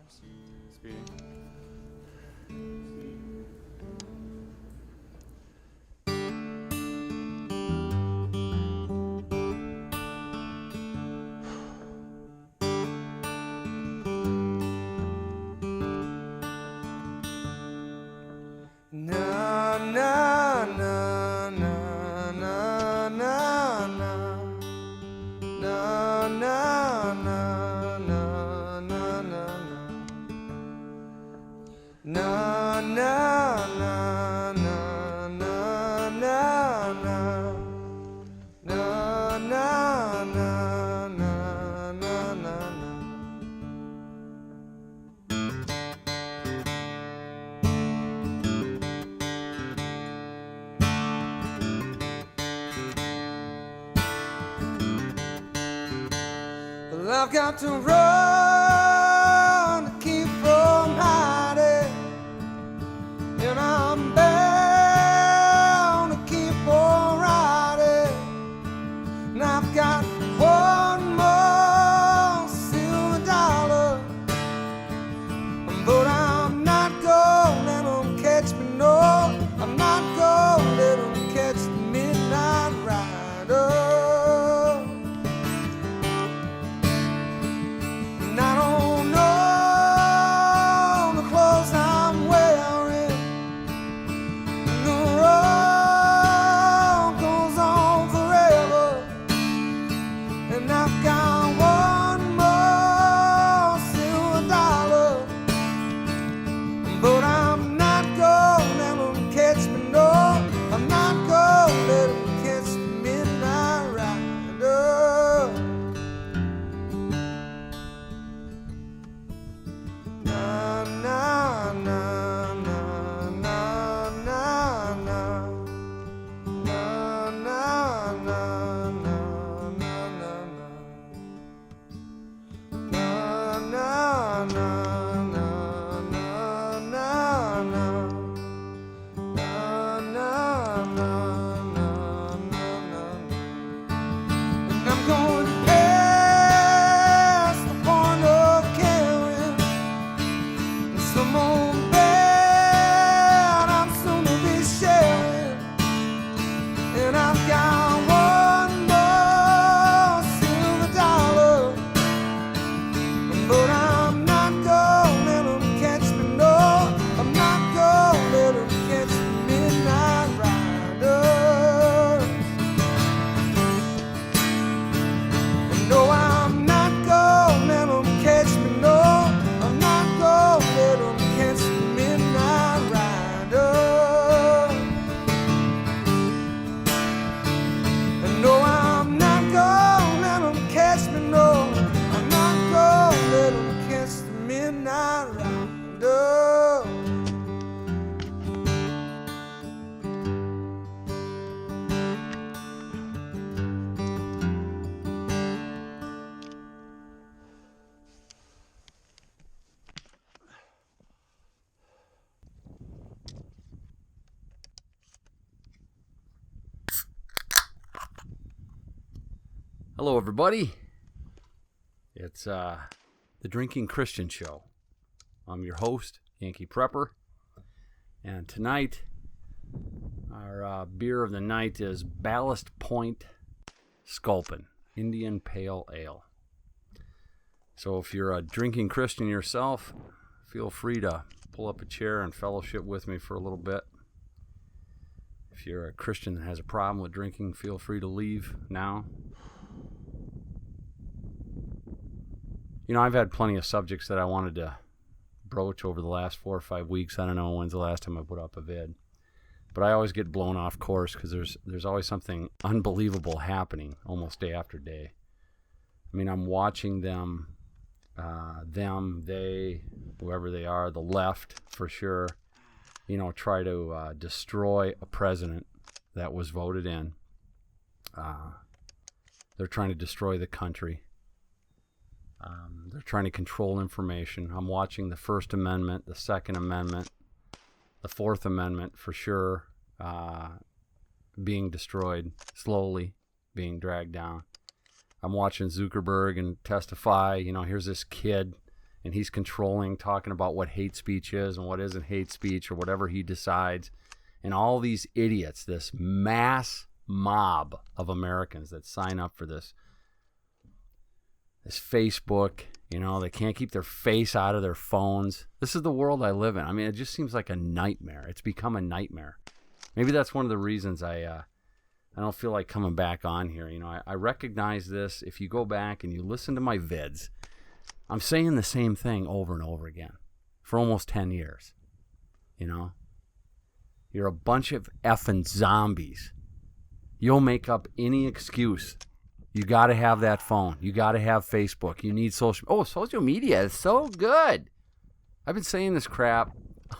Speedy. Na na na na na na na na na na na na na na na na Well, I've got to run to keep from hiding, and I'm bound to keep on riding. And I've got one more silver dollar, but I'm not gonna let 'em catch me, no. I'm not gonna let 'em catch the midnight rider. And I don't know the clothes I'm wearing, and the road goes on forever. And I've got one more silver dollar, but I'm not gonna let 'em catch me, no. I'm not gonna let 'em catch the midnight rider. Na na na na na na na na na na na na and I'm going past the point of caring, and some old bed I'm soon to be sharing. And I've got one more silver dollar, but I'm not gonna let 'em catch me, no. I'm not gonna let 'em catch the midnight rider. And no, I'm not gonna let 'em catch me, no. I'm not gonna let 'em catch the midnight rider. And no, I'm not gonna let 'em catch me, no. I'm not gonna let 'em catch the midnight rider. Hello, everybody. It's the Drinking Christian Show. I'm your host, Yankee Prepper, and tonight our beer of the night is Ballast Point Sculpin Indian Pale Ale. So if you're a drinking Christian yourself, feel free to pull up a chair and fellowship with me for a little bit. If you're a Christian that has a problem with drinking, feel free to leave now. You know, I've had plenty of subjects that I wanted to broach over the last 4 or 5 weeks. I don't know when's the last time I put up a vid. But I always get blown off course because there's always something unbelievable happening almost day after day. I mean, I'm watching them, they, whoever they are, the left for sure, you know, try to destroy a president that was voted in. They're trying to destroy the country. They're trying to control information. I'm watching the First Amendment, the Second Amendment, the Fourth Amendment for sure being destroyed, slowly being dragged down. I'm watching Zuckerberg and testify. You know, here's this kid and he's controlling, talking about what hate speech is and what isn't hate speech or whatever he decides. And all these idiots, this mass mob of Americans that sign up for this Facebook, they can't keep their face out of their phones. This is the world I live in. I mean, it just seems like a nightmare. It's become a nightmare. Maybe that's one of the reasons I don't feel like coming back on here. I recognize this. If you go back and you listen to my vids, I'm saying the same thing over and over again for almost 10 years. You're a bunch of effing zombies. You'll make up any excuse. You got to have that phone. You got to have Facebook. You need social media is so good. I've been saying this crap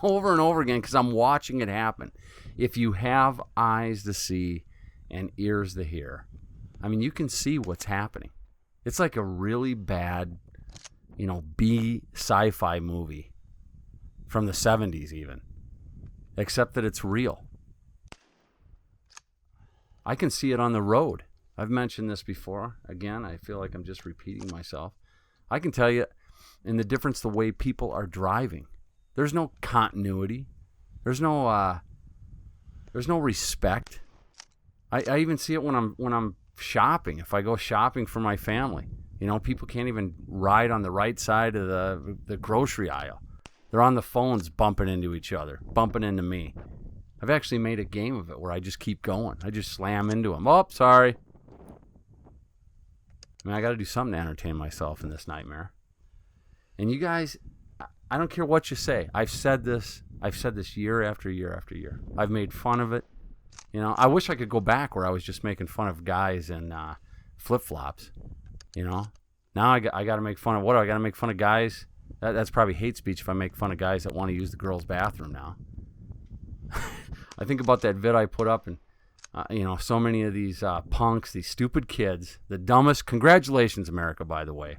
over and over again because I'm watching it happen. If you have eyes to see and ears to hear, I mean, you can see what's happening. It's like a really bad, B sci-fi movie from the 70s even, except that it's real. I can see it on the road. I've mentioned this before. Again, I feel like I'm just repeating myself. I can tell you in the difference the way people are driving. There's no continuity. There's no respect. I even see it when I'm shopping. If I go shopping for my family, people can't even ride on the right side of the grocery aisle. They're on the phones bumping into each other, bumping into me. I've actually made a game of it where I just keep going. I just slam into them. Oh, sorry. I mean, I got to do something to entertain myself in this nightmare. And you guys, I don't care what you say. I've said this year after year after year. I've made fun of it. I wish I could go back where I was just making fun of guys in flip-flops. Now I got to make fun of what? I got to make fun of guys? That's probably hate speech if I make fun of guys that want to use the girls' bathroom now. I think about that vid I put up, and so many of these punks, these stupid kids, the dumbest. Congratulations, America, by the way.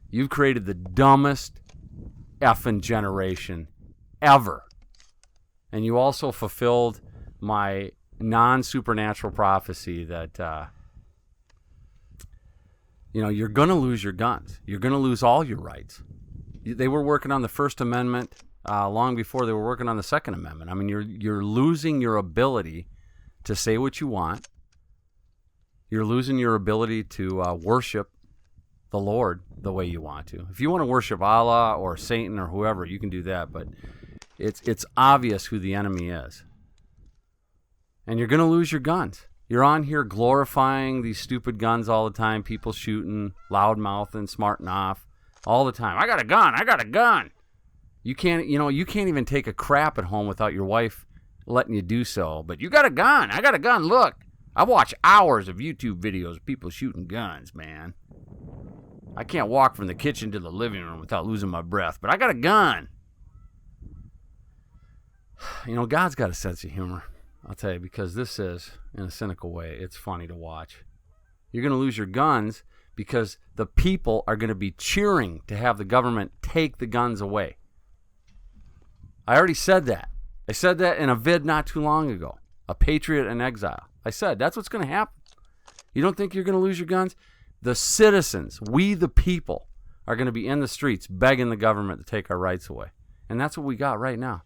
You've created the dumbest effing generation ever. And you also fulfilled my non-supernatural prophecy that, you're going to lose your guns. You're going to lose all your rights. They were working on the First Amendment long before they were working on the Second Amendment. I mean, you're losing your ability to say what you want. You're losing your ability to worship the Lord the way you want to. If you want to worship Allah or Satan or whoever, you can do that, but it's obvious who the enemy is. And you're going to lose your guns. You're on here glorifying these stupid guns all the time, people shooting, loud-mouthing, smarting off all the time. I got a gun. You can't even take a crap at home without your wife letting you do so. But you got a gun. I got a gun. Look, I watch hours of YouTube videos of people shooting guns, man. I can't walk from the kitchen to the living room without losing my breath, but I got a gun. God's got a sense of humor, I'll tell you, because this is, in a cynical way, it's funny to watch. You're going to lose your guns because the people are going to be cheering to have the government take the guns away. I already said that. I said that in a vid not too long ago. A patriot in exile. I said, that's what's going to happen. You don't think you're going to lose your guns? The citizens, we the people, are going to be in the streets begging the government to take our rights away. And that's what we got right now.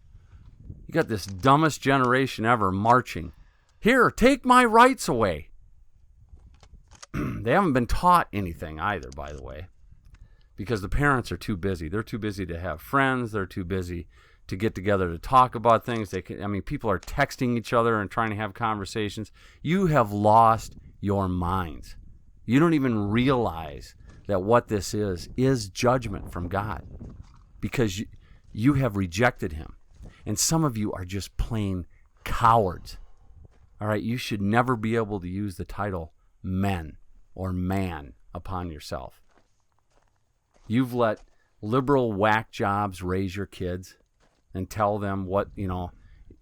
You got this dumbest generation ever marching. Here, take my rights away. They haven't been taught anything either, by the way, because the parents are too busy. They're too busy to have friends. They're too busy to get together to talk about things. People are texting each other and trying to have conversations. You have lost your minds. You don't even realize that what this is judgment from God, because you have rejected him. And some of you are just plain cowards. All right, you should never be able to use the title men or man upon yourself. You've let liberal whack jobs raise your kids and tell them what,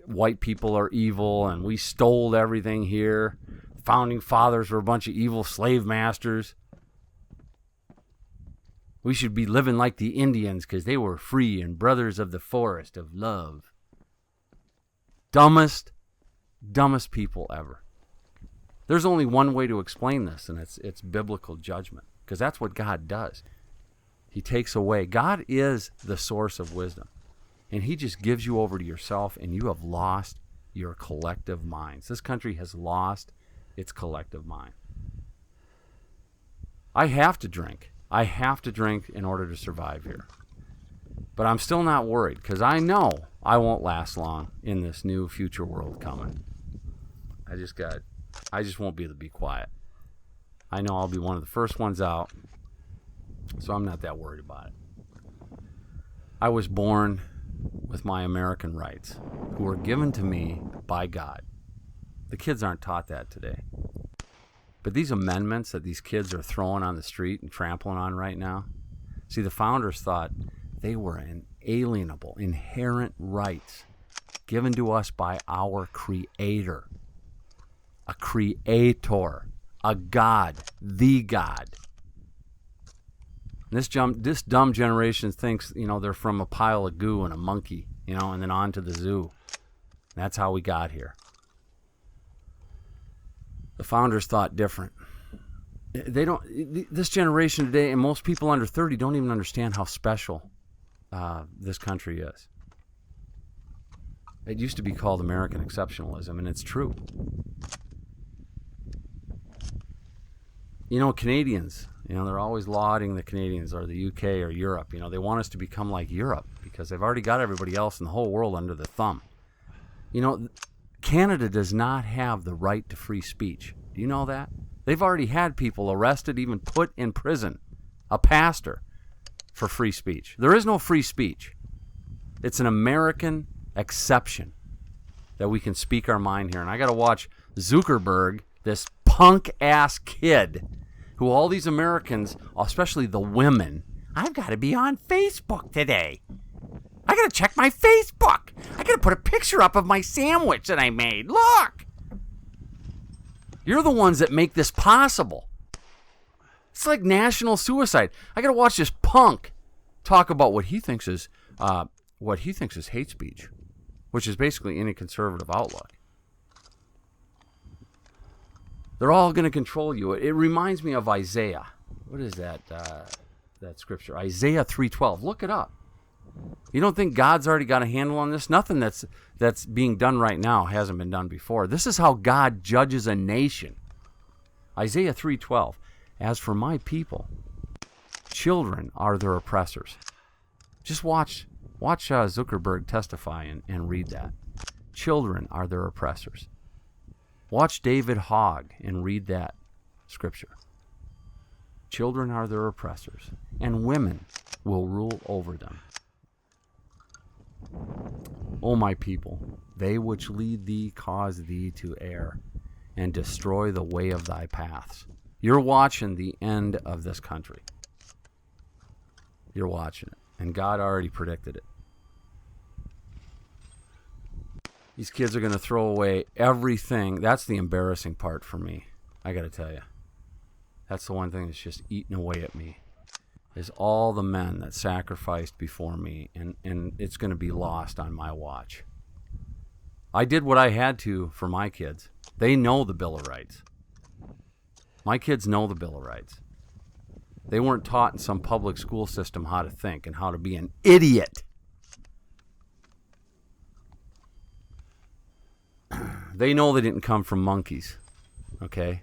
white people are evil and we stole everything here. Founding fathers were a bunch of evil slave masters. We should be living like the Indians because they were free and brothers of the forest of love. Dumbest people ever. There's only one way to explain this, and it's biblical judgment, because that's what God does. He takes away. God is the source of wisdom. And he just gives you over to yourself, and you have lost your collective minds. This country has lost its collective mind. I have to drink. I have to drink in order to survive here. But I'm still not worried, because I know I won't last long in this new future world coming. I just won't be able to be quiet. I know I'll be one of the first ones out, so I'm not that worried about it. I was born with my American rights, who were given to me by God. The kids aren't taught that today. But these amendments that these kids are throwing on the street and trampling on right now, see, the founders thought they were inalienable, inherent rights given to us by our Creator. A Creator, a God, the God. This dumb generation thinks, they're from a pile of goo and a monkey, and then on to the zoo. That's how we got here. The founders thought different. This generation today, and most people under 30 don't even understand how special this country is. It used to be called American exceptionalism, and it's true. Canadians, they're always lauding the Canadians or the UK or Europe. They want us to become like Europe because they've already got everybody else in the whole world under their thumb. Canada does not have the right to free speech. Do you know that? They've already had people arrested, even put in prison, a pastor, for free speech. There is no free speech. It's an American exception that we can speak our mind here. And I got to watch Zuckerberg, this punk-ass kid, who all these Americans, especially the women, I've got to be on Facebook today. I got to check my Facebook. I got to put a picture up of my sandwich that I made. Look. You're the ones that make this possible. It's like national suicide. I got to watch this punk talk about what he thinks is hate speech, which is basically any conservative outlook. They're all going to control you. It reminds me of Isaiah. What is that scripture? Isaiah 3:12. Look it up. You don't think God's already got a handle on this? Nothing that's being done right now hasn't been done before. This is how God judges a nation. Isaiah 3:12. As for my people, children are their oppressors. Just watch Zuckerberg testify and read that. Children are their oppressors. Watch David Hogg and read that scripture. Children are their oppressors, and women will rule over them. O my people, they which lead thee cause thee to err, and destroy the way of thy paths. You're watching the end of this country. You're watching it, and God already predicted it. These kids are going to throw away everything. That's the embarrassing part for me. I got to tell you. That's the one thing that's just eating away at me. Is all the men that sacrificed before me, and it's going to be lost on my watch. I did what I had to for my kids. They know the Bill of Rights. My kids know the Bill of Rights. They weren't taught in some public school system how to think and how to be an idiot. They know they didn't come from monkeys, okay?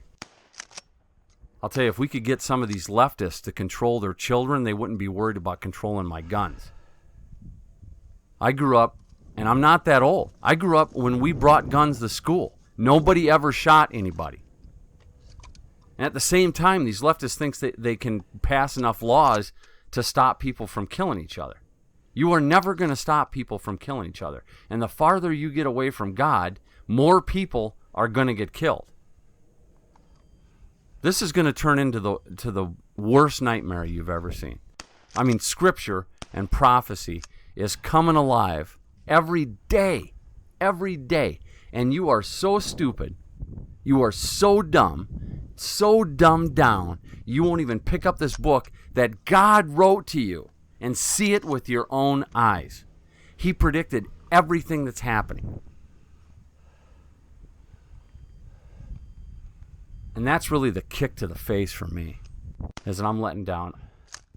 I'll tell you, if we could get some of these leftists to control their children, they wouldn't be worried about controlling my guns. I grew up, and I'm not that old. I grew up when we brought guns to school. Nobody ever shot anybody. And at the same time, these leftists think that they can pass enough laws to stop people from killing each other. You are never going to stop people from killing each other. And the farther you get away from God, more people are going to get killed. This is going to turn into the worst nightmare you've ever seen. I mean, Scripture and prophecy is coming alive every day. Every day. And you are so stupid. You are so dumb. So dumbed down. You won't even pick up this book that God wrote to you and see it with your own eyes. He predicted everything that's happening. And that's really the kick to the face for me, is that I'm letting down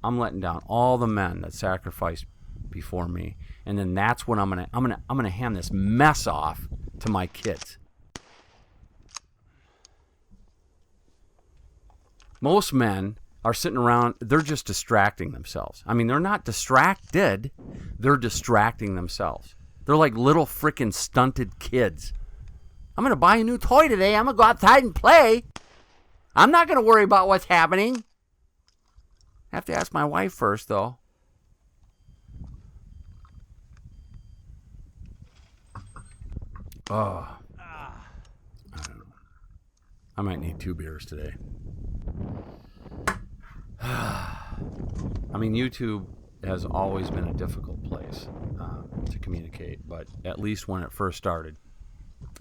I'm letting down all the men that sacrificed before me, and then that's when I'm gonna hand this mess off to my kids. Most men are sitting around, they're just distracting themselves. I mean, they're not distracted, they're distracting themselves. They're like little freaking stunted kids. I'm going to buy a new toy today. I'm going to go outside and play. I'm not going to worry about what's happening. I have to ask my wife first, though. Oh. I don't know. I might need 2 beers today. I mean, YouTube has always been a difficult place to communicate, but at least when it first started,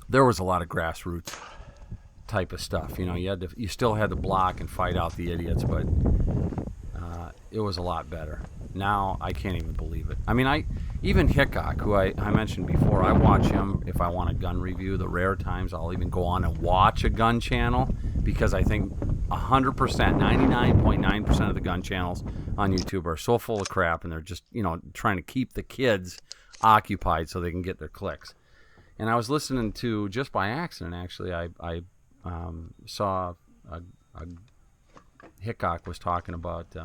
there was a lot of grassroots type of stuff. You know, you still had to block and fight out the idiots, but it was a lot better. Now I can't even believe it. I mean, even Hickok, who I mentioned before, I watch him if I want a gun review. The rare times I'll even go on and watch a gun channel, because I think 100%, 99.9% of the gun channels on YouTube are so full of crap, and they're just, you know, trying to keep the kids occupied so they can get their clicks. And I was listening to, just by accident actually, I saw a Hickok was talking about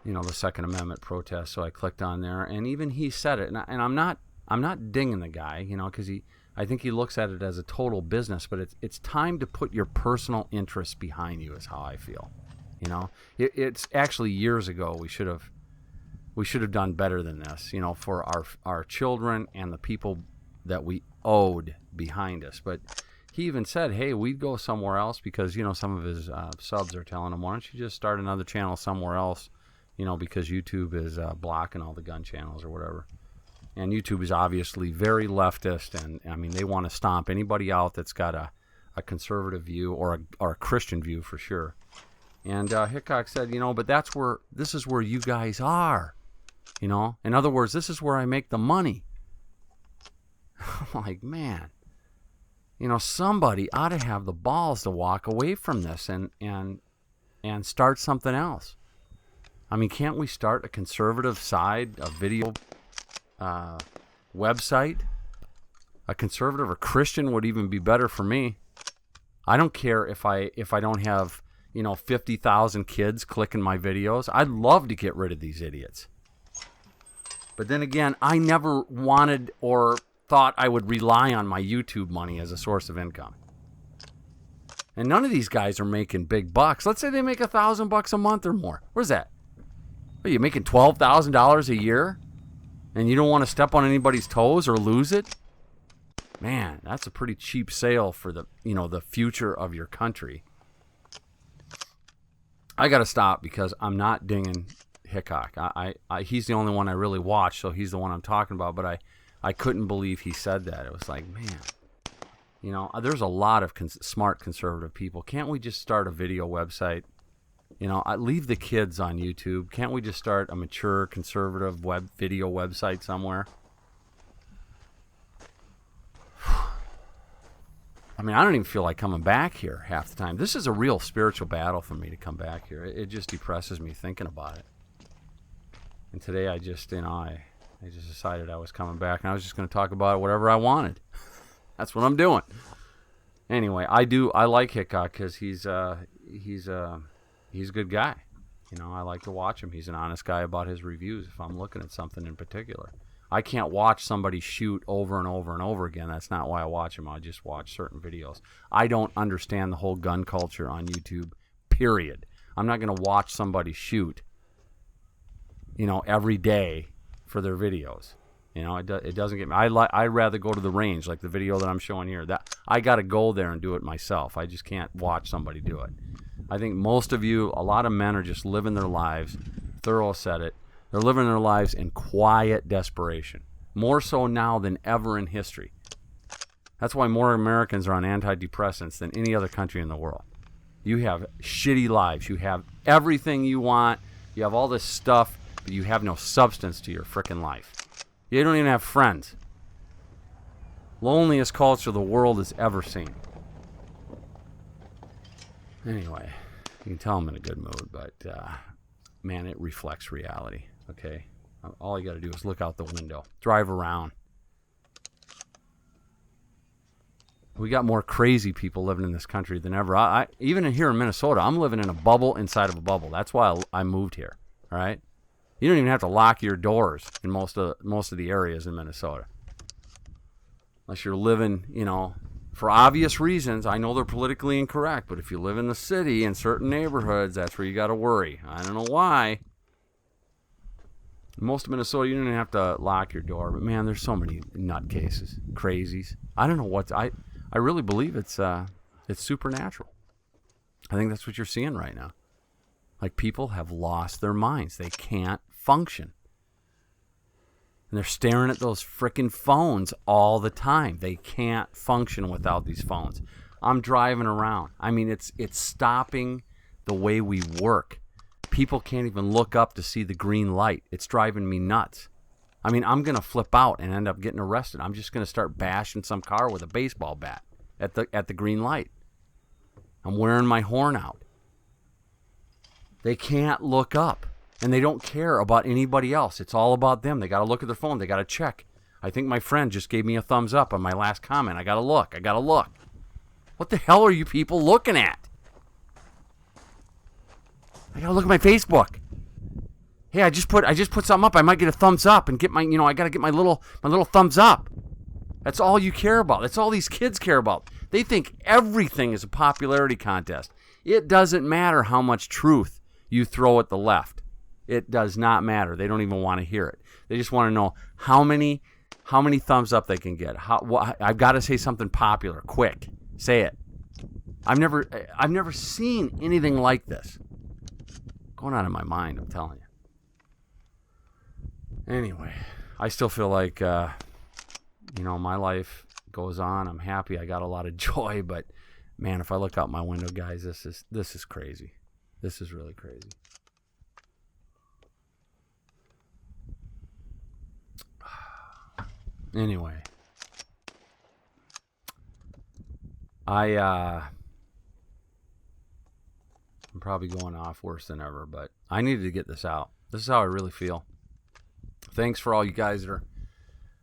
you know, the Second Amendment protest, so I clicked on there, and even he said it, and I'm not dinging the guy, you know, because I think he looks at it as a total business, but it's time to put your personal interests behind you, is how I feel. You know, it's actually years ago we should have done better than this, you know, for our children and the people that we owed behind us. But he even said, hey, we'd go somewhere else, because, you know, some of his subs are telling him, why don't you just start another channel somewhere else, you know, because YouTube is blocking all the gun channels or whatever. And YouTube is obviously very leftist, and I mean, they want to stomp anybody out that's got a conservative view or a Christian view for sure. And Hickok said, you know, but this is where you guys are, you know. In other words, this is where I make the money. I'm like, man, you know, somebody ought to have the balls to walk away from this and start something else. I mean, can't we start a conservative side, a video website? A conservative or Christian would even be better for me. I don't care if I don't have, you know, 50,000 kids clicking my videos. I'd love to get rid of these idiots. But then again, I never wanted or thought I would rely on my YouTube money as a source of income. And none of these guys are making big bucks. Let's say they make $1,000 a month or more. Where's that? Are you making $12,000 a year? And you don't want to step on anybody's toes or lose it? Man, that's a pretty cheap sale for the, you know, the future of your country. I got to stop because I'm not dinging Hickok. He's the only one I really watch, so he's the one I'm talking about. But I couldn't believe he said that. It was like, man, you know, there's a lot of smart conservative people. Can't we just start a video website? You know, leave the kids on YouTube. Can't we just start a mature conservative video website somewhere? I mean, I don't even feel like coming back here half the time. This is a real spiritual battle for me to come back here. It just depresses me thinking about it. And today I just, you know, I just decided I was coming back, and I was just going to talk about whatever I wanted. That's what I'm doing. Anyway, I like Hickok because he's a good guy. You know, I like to watch him. He's an honest guy about his reviews if I'm looking at something in particular. I can't watch somebody shoot over and over and over again. That's not why I watch him. I just watch certain videos. I don't understand the whole gun culture on YouTube, period. I'm not going to watch somebody shoot, you know, every day for their videos. You know, it doesn't get me. I'd rather go to the range, like the video that I'm showing here. That I got to go there and do it myself. I just can't watch somebody do it. I think most of you, a lot of men are just living their lives. Thurl said it. They're living their lives in quiet desperation, more so now than ever in history. That's why more Americans are on antidepressants than any other country in the world. You have shitty lives. You have everything you want. You have all this stuff, but you have no substance to your frickin' life. You don't even have friends. Loneliest culture the world has ever seen. Anyway, you can tell I'm in a good mood, but man, it reflects reality, okay? All you got to do is look out the window, drive around. We got more crazy people living in this country than ever. Even here in Minnesota, I'm living in a bubble inside of a bubble. That's why I moved here, all right? You don't even have to lock your doors in most of the areas in Minnesota. Unless you're living, for obvious reasons. I know they're politically incorrect, but if you live in the city in certain neighborhoods, that's where you got to worry. I don't know why. Most of Minnesota, you don't even have to lock your door. But, man, there's so many nutcases, crazies. I don't know I really believe it's supernatural. I think that's what you're seeing right now. Like, people have lost their minds. They can't function. And they're staring at those frickin' phones all the time. They can't function without these phones. I'm driving around. I mean, it's stopping the way we work. People can't even look up to see the green light. It's driving me nuts. I mean, I'm going to flip out and end up getting arrested. I'm just going to start bashing some car with a baseball bat at the green light. I'm wearing my horn out. They can't look up, and they don't care about anybody else. It's all about them. They got to look at their phone. They got to check. I think my friend just gave me a thumbs up on my last comment. I got to look. What the hell are you people looking at? I got to look at my Facebook. Hey, I just put something up. I might get a thumbs up and get my, I got to get my little thumbs up. That's all you care about. That's all these kids care about. They think everything is a popularity contest. It doesn't matter how much truth you throw at the left. It does not matter. They don't even want to hear it. They just want to know how many thumbs up they can get. I've got to say something popular, quick. Say it. I've never seen anything like this going on in my mind, I'm telling you. Anyway, I still feel like, my life goes on. I'm happy. I got a lot of joy, but man, if I look out my window, guys, this is crazy. This is really crazy. Anyway, I'm probably going off worse than ever, but I needed to get this out. This is how I really feel. Thanks for all you guys that are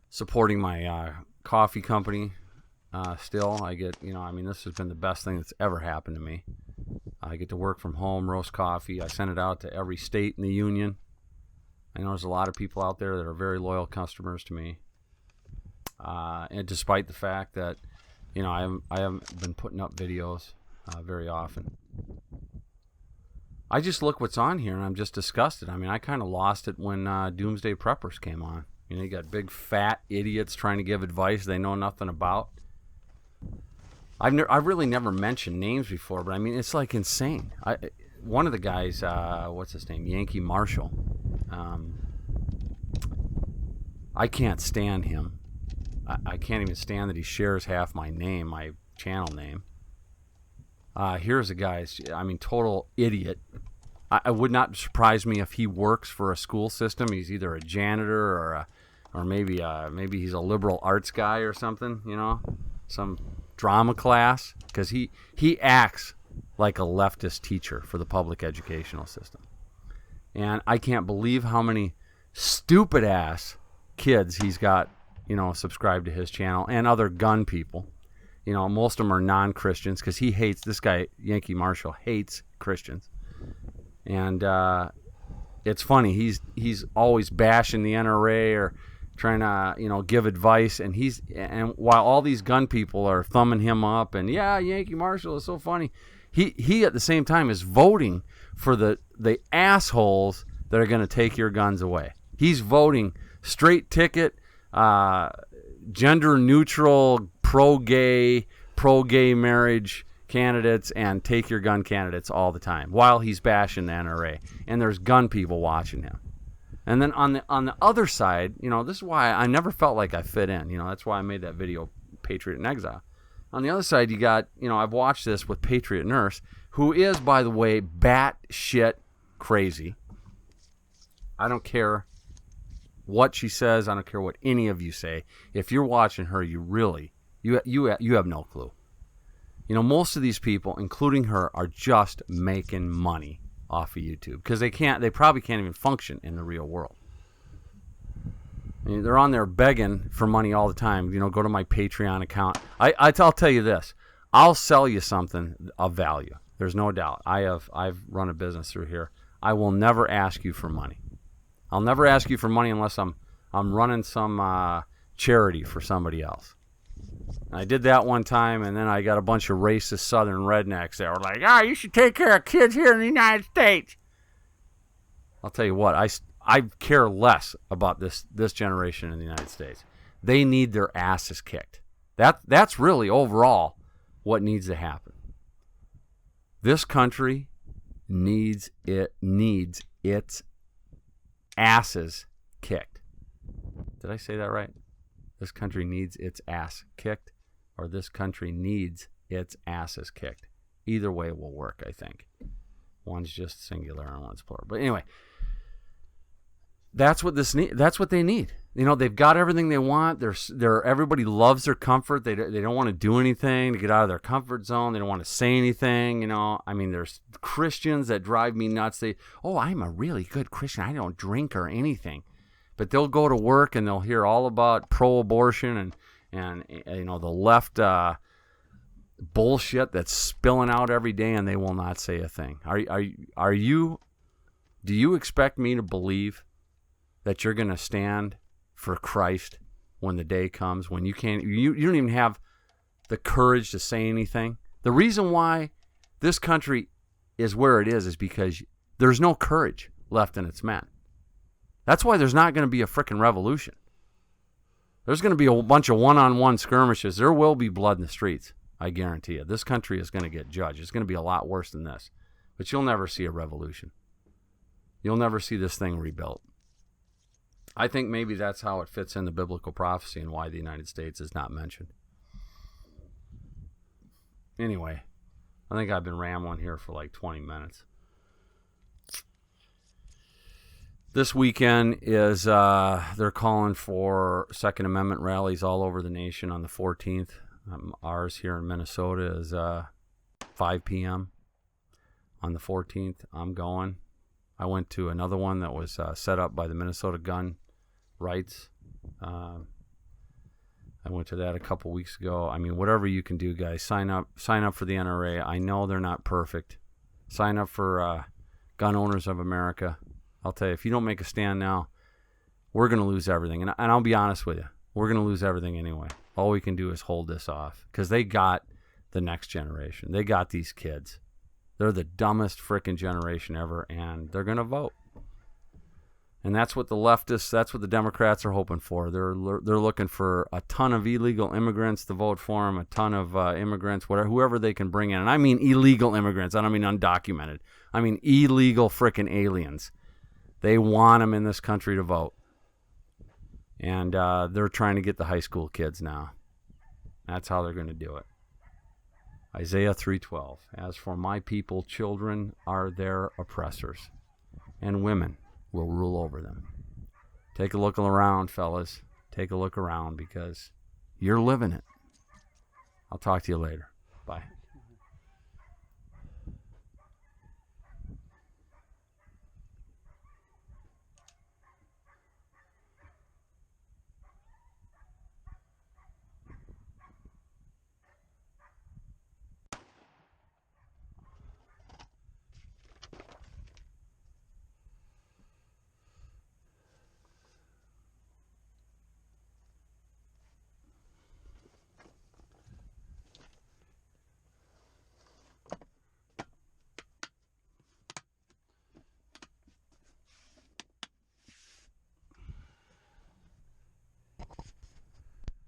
supporting my coffee company. Still, I get, this has been the best thing that's ever happened to me. I get to work from home, roast coffee. I send it out to every state in the union. I know there's a lot of people out there that are very loyal customers to me. And despite the fact that, I haven't been putting up videos very often. I just look what's on here and I'm just disgusted. I mean, I kind of lost it when Doomsday Preppers came on. You got big fat idiots trying to give advice they know nothing about. I've really never mentioned names before, but I mean, it's like insane. One of the guys, what's his name? Yankee Marshall. I can't stand him. I can't even stand that he shares half my name, my channel name. Here's a guy, total idiot. I would not surprise me if he works for a school system. He's either a janitor or maybe he's a liberal arts guy or something, some drama class, because he acts like a leftist teacher for the public educational system. And I can't believe how many stupid ass kids he's got, subscribed to his channel, and other gun people. Most of them are non-Christians, because this guy, Yankee Marshall, hates Christians. And it's funny, he's always bashing the NRA or trying to, give advice, and while all these gun people are thumbing him up, and yeah, Yankee Marshall is so funny, he at the same time is voting for the assholes that are going to take your guns away. He's voting straight ticket, gender neutral, pro-gay marriage candidates and take your gun candidates all the time while he's bashing the NRA. And there's gun people watching him. And then on the other side, this is why I never felt like I fit in. That's why I made that video, Patriot in Exile. On the other side, you got, I've watched this with Patriot Nurse, who is, by the way, batshit crazy. I don't care what she says. I don't care what any of you say. If you're watching her, you have no clue. Most of these people, including her, are just making money off of YouTube because they probably can't even function in the real world. I mean, they're on there begging for money all the time. Go to my Patreon account. I'll tell you this. I'll sell you something of value. There's no doubt. I've run a business through here. I will never ask you for money. I'll never ask you for money unless I'm running some charity for somebody else. I did that one time, and then I got a bunch of racist Southern rednecks that were like, you should take care of kids here in the United States. I'll tell you what, I care less about this generation in the United States. They need their asses kicked. That's really overall what needs to happen. This country needs its asses kicked. Did I say that right? This country needs its ass kicked, or this country needs its asses kicked. Either way will work, I think. One's just singular and one's plural. But anyway, that's what they need. They've got everything they want. Everybody loves their comfort. They don't want to do anything to get out of their comfort zone. They don't want to say anything. There's Christians that drive me nuts. I'm a really good Christian. I don't drink or anything. But they'll go to work and they'll hear all about pro-abortion and the left bullshit that's spilling out every day, and they will not say a thing. Do you expect me to believe that you're going to stand for Christ when the day comes when you don't even have the courage to say anything? The reason why this country is where it is because there's no courage left in its men. That's why there's not going to be a frickin' revolution. There's going to be a bunch of one-on-one skirmishes. There will be blood in the streets, I guarantee you. This country is going to get judged. It's going to be a lot worse than this. But you'll never see a revolution. You'll never see this thing rebuilt. I think maybe that's how it fits into biblical prophecy and why the United States is not mentioned. Anyway, I think I've been rambling here for like 20 minutes. This weekend is, they're calling for Second Amendment rallies all over the nation on the 14th. Ours here in Minnesota is 5 p.m. on the 14th. I'm going. I went to another one that was set up by the Minnesota Gun Rights. I went to that a couple weeks ago. Whatever you can do, guys, sign up for the NRA. I know they're not perfect. Sign up for Gun Owners of America. I'll tell you, if you don't make a stand now, we're going to lose everything. And I'll be honest with you, we're going to lose everything anyway. All we can do is hold this off because they got the next generation. They got these kids. They're the dumbest frickin' generation ever, and they're going to vote. And that's what that's what the Democrats are hoping for. They're looking for a ton of illegal immigrants to vote for them, a ton of immigrants, whoever they can bring in. And I mean illegal immigrants. I don't mean undocumented. I mean illegal frickin' aliens. They want them in this country to vote. And they're trying to get the high school kids now. That's how they're going to do it. Isaiah 3:12. As for my people, children are their oppressors, and women will rule over them. Take a look around, fellas. Take a look around because you're living it. I'll talk to you later. Bye.